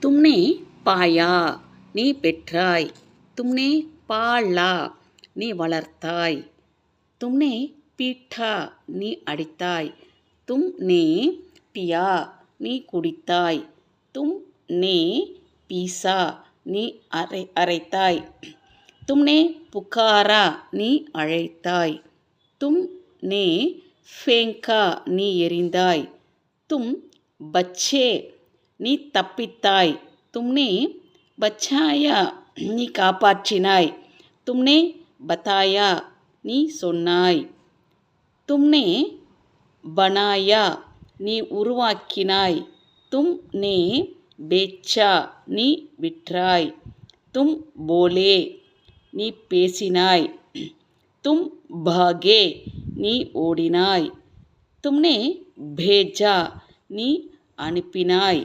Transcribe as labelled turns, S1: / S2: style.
S1: तुमने पाया நீ பெற்றாய். तुमने पाला நீ வளர்த்தாய். तुमने पीटा நீ அடித்தாய். तुमने पिया நீ குடித்தாய். तुमने पीसा நீ அரைத்தாய். तुमने पुकारा நீ அழைத்தாய். तुमने फेंका நீ எறிந்தாய். तुम बचे நீ தப்பித்தாய். तुमने बचाया நீ காப்பாற்றினாய். तुमने बताया நீ சொன்னாய். तुमने बनाया நீ உருவாக்கினாய். तुमने बेचा நீ விற்றாய். तुम बोले நீ பேசினாய். तुम भागे நீ ஓடினாய். तुमने भेजा நீ அனுப்பினாய்.